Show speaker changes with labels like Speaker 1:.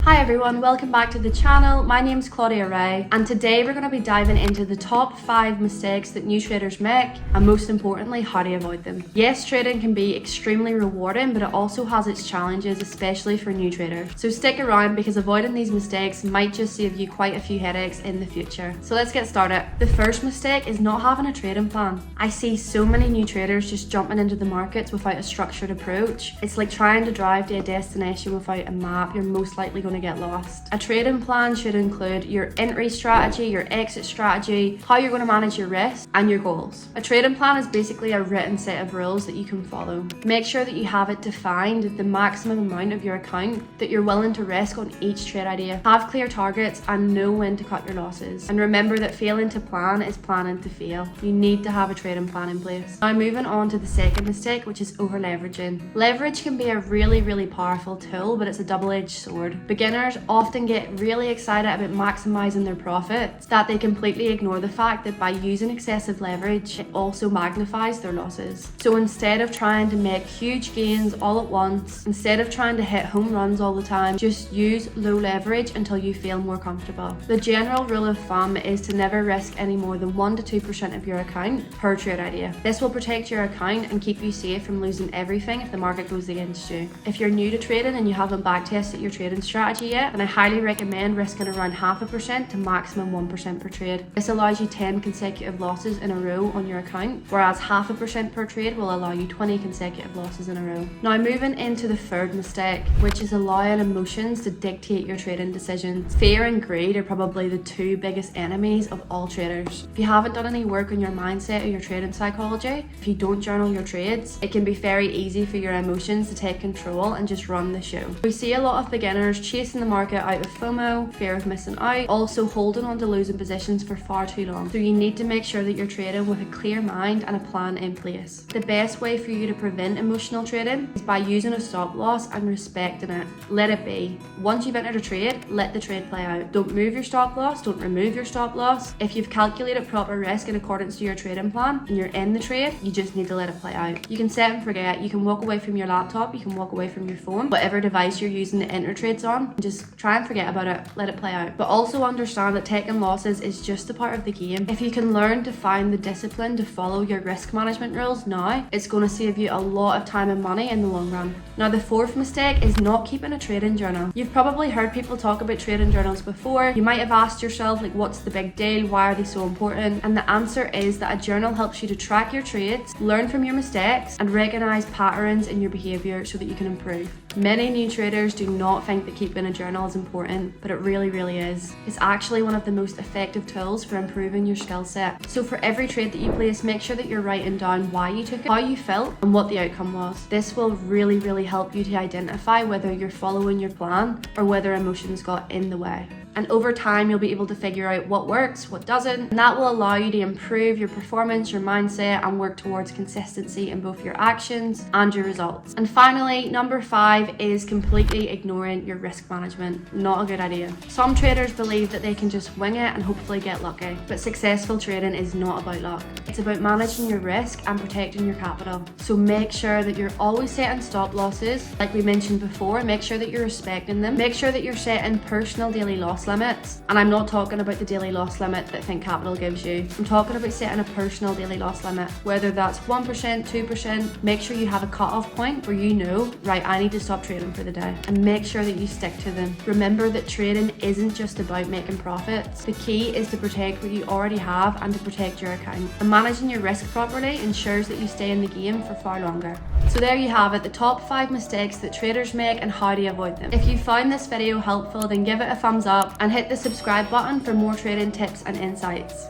Speaker 1: Hi everyone, welcome back to the channel. My name's Claudia Ray, and today we're going to be diving into the top 5 mistakes that new traders make, and most importantly, how to avoid them. Yes, trading can be extremely rewarding, but it also has its challenges, especially for new traders. So stick around because avoiding these mistakes might just save you quite a few headaches in the future. So let's get started. The first mistake is not having a trading plan. I see so many new traders just jumping into the markets without a structured approach. It's like trying to drive to a destination without a map. You're most likely going to get lost. A trading plan should include your entry strategy, your exit strategy, how you're going to manage your risk, and your goals. A trading plan is basically a written set of rules that you can follow. Make sure that you have it defined, the maximum amount of your account that you're willing to risk on each trade idea. Have clear targets and know when to cut your losses. And remember that failing to plan is planning to fail. You need to have a trading plan in place. Now moving on to the second mistake, which is over leveraging. Leverage can be a really powerful tool, but it's a double-edged sword. Beginners often get really excited about maximizing their profits that they completely ignore the fact that by using excessive leverage, it also magnifies their losses. So instead of trying to make huge gains all at once, instead of trying to hit home runs all the time, just use low leverage until you feel more comfortable. The general rule of thumb is to never risk any more than 1 to 2% of your account per trade idea. This will protect your account and keep you safe from losing everything if the market goes against you. If you're new to trading and you haven't backtested your trading strategy yet, then I highly recommend risking around 0.5% to maximum 1% per trade. This allows you 10 consecutive losses in a row on your account, whereas 0.5% per trade will allow you 20 consecutive losses in a row. Now moving into the third mistake, which is allowing emotions to dictate your trading decisions. Fear and greed are probably the two biggest enemies of all traders. If you haven't done any work on your mindset or your trading psychology, if you don't journal your trades, it can be very easy for your emotions to take control and just run the show. We see a lot of beginners chasing the market out of FOMO, fear of missing out, also holding on to losing positions for far too long. So you need to make sure that you're trading with a clear mind and a plan in place. The best way for you to prevent emotional trading is by using a stop loss and respecting it. Let it be. Once you've entered a trade, let the trade play out. Don't move your stop loss, don't remove your stop loss. If you've calculated proper risk in accordance to your trading plan and you're in the trade, you just need to let it play out. You can set and forget, you can walk away from your laptop, you can walk away from your phone, whatever device you're using to enter trades on, just try and forget about it, let it play out. But also understand that taking losses is just a part of the game. If you can learn to find the discipline to follow your risk management rules now, it's going to save you a lot of time and money in the long run. Now the fourth mistake is not keeping a trading journal. You've probably heard people talk about trading journals before. You might have asked yourself, like, what's the big deal? Why are they so important? And the answer is that a journal helps you to track your trades, learn from your mistakes, and recognize patterns in your behavior so that you can improve. Many new traders do not think that keeping a journal is important, but it really is. It's actually one of the most effective tools for improving your skill set. So for every trade that you place, make sure that you're writing down why you took it, how you felt, and what the outcome was. This will really help you to identify whether you're following your plan or whether emotions got in the way. And over time, you'll be able to figure out what works, what doesn't, and that will allow you to improve your performance, your mindset, and work towards consistency in both your actions and your results. And finally, number 5 is completely ignoring your risk management. Not a good idea. Some traders believe that they can just wing it and hopefully get lucky, but successful trading is not about luck. It's about managing your risk and protecting your capital. So make sure that you're always setting stop losses. Like we mentioned before, make sure that you're respecting them. Make sure that you're setting personal daily loss limits. And I'm not talking about the daily loss limit that ThinkCapital gives you. I'm talking about setting a personal daily loss limit, whether that's 1%, 2%. Make sure you have a cutoff point where you know, right, I need to stop trading for the day, and make sure that you stick to them. Remember that trading isn't just about making profits. The key is to protect what you already have and to protect your account. And managing your risk properly ensures that you stay in the game for far longer. So there you have it, the top 5 mistakes that traders make and how to avoid them. If you found this video helpful, then give it a thumbs up and hit the subscribe button for more trading tips and insights.